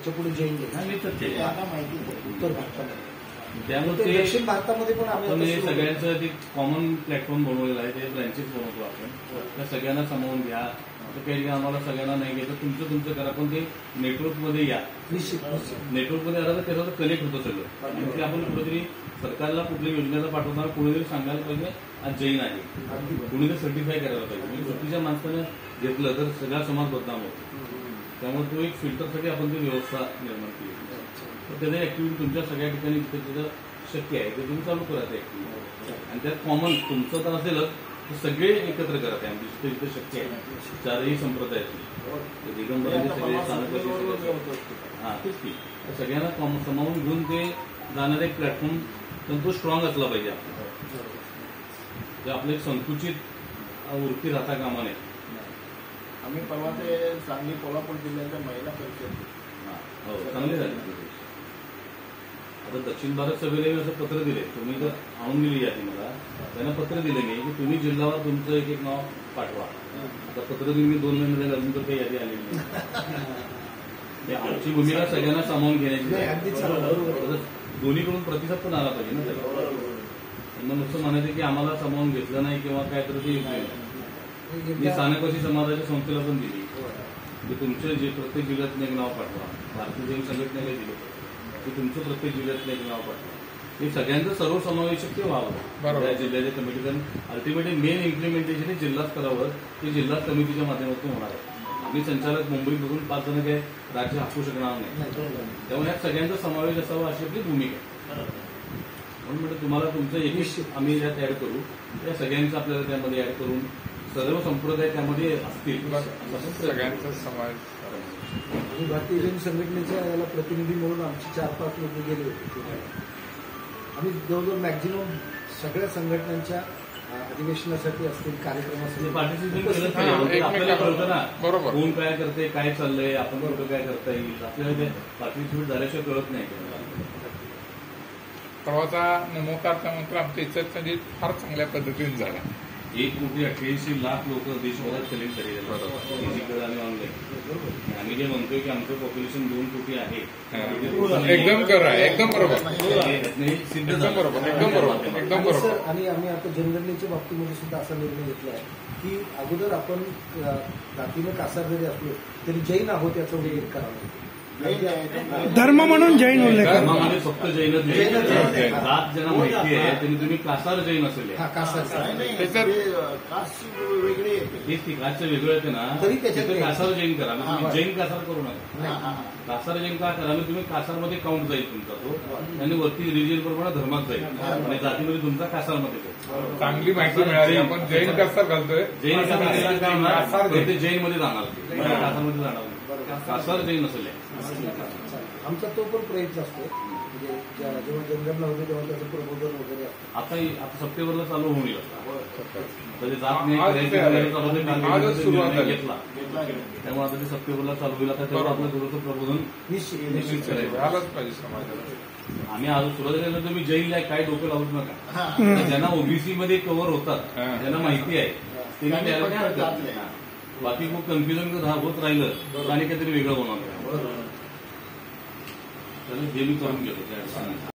त्याच्या पुढे जैन नाही आता माहिती उत्तर भारतामध्ये, त्यामुळे दक्षिण भारतामध्ये पण आम्ही सगळ्यांचं एक कॉमन प्लॅटफॉर्म बनवलेला आहे, ते ब्रँचेस बनवतो आपण, त्या सगळ्यांना सामावून घ्या. काही आम्हाला सगळ्यांना नाही घेतं, तुमचं करा, पण ते नेटवर्कमध्ये या. नेटवर्कमध्ये आलं तर त्याचं कनेक्ट होतं सगळं, आणि ते आपण कुठेतरी सरकारला कुठल्या योजनेला पाठवताना कुणीतरी सांगायला पाहिजे आज जैन आहे, कुणीतरी सर्टिफाय करायला पाहिजे. म्हणजे चुकीच्या माणसानं घेतलं तर सगळा समाज बदनाम होतो. त्यामुळे तो एक फिल्टरसाठी आपण ती व्यवस्था निर्माण केली. तर त्याच्या ऍक्टिव्हिटी तुमच्या सगळ्या ठिकाणी जिथं शक्य आहे ते तुम्ही चालू करा त्या ऍक्टिव्हिटी, आणि त्यात कॉमन तुमचं तर असेलच तर सगळे एकत्र करा त्या जिथे जिथे शक्य आहे, चारही संप्रदायाचे दिगंबरांचे सगळे हा तेच की सगळ्यांना समावून घेऊन ते जाणारे एक प्लॅटफॉर्म पण तो स्ट्रॉंग असला पाहिजे. आपलं एक संकुचित वृत्ती राहता कामा नये. आम्ही परवा ते सांगली कोल्हापूर जिल्ह्याच्या महिला परिषद हो चांगले झाले. आता दक्षिण भारत सभेला असं पत्र दिले, तुम्ही जर आणून दिली यादी मला, त्यांना पत्र दिले मी की तुम्ही जिल्ह्यावर तुमचं एक नाव पाठवा. आता पत्र दिली मी 2 महिने झाले, अजून तर काही यादी आलेली नाही. आमची भूमिका सगळ्यांना सामावून घेण्याची, दोन्हीकडून प्रतिसाद पण आला पाहिजे ना त्याला. मग नुसतं म्हणायचं की आम्हाला सामावून घेतलं नाही किंवा काय तर ते मी स्थानिकवासी समाजाच्या संस्थेला पण दिली की तुमचं जे प्रत्येक जिल्ह्यातलं एक नाव पाठवा. भारतीय जैन संघटनेला दिलं की तुमचं प्रत्येक जिल्ह्यातलं एक नाव पाठवा. हे सगळ्यांचं सर्वसमावेशक ते व्हावं त्या जिल्ह्याच्या कमिटी, कारण अल्टिमेटली मेन इम्प्लिमेंटेशन हे जिल्हा स्तरावर ते जिल्हा समितीच्या माध्यमातून होणार आहे. आम्ही संचालक मुंबईत बघून 5 जण काय राज्य हाकू शकणार नाही. त्यामुळे यात सगळ्यांचा समावेश असावा अशी आपली भूमिका आहे. म्हणून म्हणजे तुम्हाला तुमचं एक आम्ही यात ऍड करू, त्या सगळ्यांचं आपल्याला त्यामध्ये ऍड करून सर्व संप्रदाय त्यामध्ये असतील सगळ्यांचा समावेश. आणि भारतीय जैन संघटनेच्या याला प्रतिनिधी म्हणून आमचे 4-5 लोक गेले होते. आम्ही जवळजवळ मॅक्झिमम सगळ्या संघटनांच्या अधिवेशनासाठी असतील कार्यक्रमासाठी पार्टिसिपेट केलं, आपल्याला कळतं ना बरोबर कोण काय करते, काय चाललंय, आपण कुठं काय करता येईल, आपल्याला ते पार्टिसिपेट झाल्याशिवाय कळत नाही. परवाचा नमोकार मंत्र आमच्या इच्छेत फार चांगल्या पद्धतीने झाला. 1,88,00,000 लोक देशभरात कलेक्ट झालेले फिजिकल आणि ऑनलाईन. आम्ही जे म्हणतोय की आमचं पॉप्युलेशन 2 कोटी आहे, एकदम खरं आहे, एकदम बरोबर, सिद्ध एकदम बरोबर, एकदम बरोबर, एकदम बरोबर. आणि आम्ही आता जनगणनेच्या बाबतीमध्ये सुद्धा असा निर्णय घेतला आहे की अगोदर आपण जातीनं कासार जरी असलो तरी जैन आहोत याचा उल्लेख करावा. धर्म म्हणून जैन उल्लेख धर्मामध्ये फक्त जैनच नाही, 7 ज्यांना माहिती आहे त्यांनी तुम्ही कासार जैन असेल, तेच ती कासचं वेगळं येते ना, तरी त्याच्यात कासार जैन करा. तुम्ही जैन कासार करू नका. कासार जैन का करा, तुम्ही कासारमध्ये काउंट जाईल तुमचा तो, आणि वरती रिलिजन प्रमाणे धर्मात जाईल आणि जातीमध्ये तुमचा कासारमध्ये जाईल. चांगली माहिती मिळाली. आपण जैन कासार घालतोय, जैन ते जैन मध्ये जाणार, कासारमध्ये जाणार नाही. कासार जैन असेल आमचा तो पण प्रयत्न असतो. म्हणजे जेव्हा जनगणना होते तेव्हा त्याचं प्रबोधन वगैरे असतं. आता सप्टेंबरला चालू होऊन येईल. जात घेतला त्यामुळे आता ते सप्टेंबरला चालू होईल. आता तेव्हा आपलं थोडंसं प्रबोधन निश्चित करायलाच पाहिजे समाजाला. आम्ही आज सुरुवातीला तुम्ही जैन काय डोकं लावूच नका. ज्यांना ओबीसी मध्ये कव्हर होतात, ज्यांना माहिती आहे त्यांनी द्यायला काय हरकत नाही. बाकी खूप कन्फ्युजन होत राहिलं आणि काहीतरी वेगळं होणार. त्याला जे मी करून घेतो.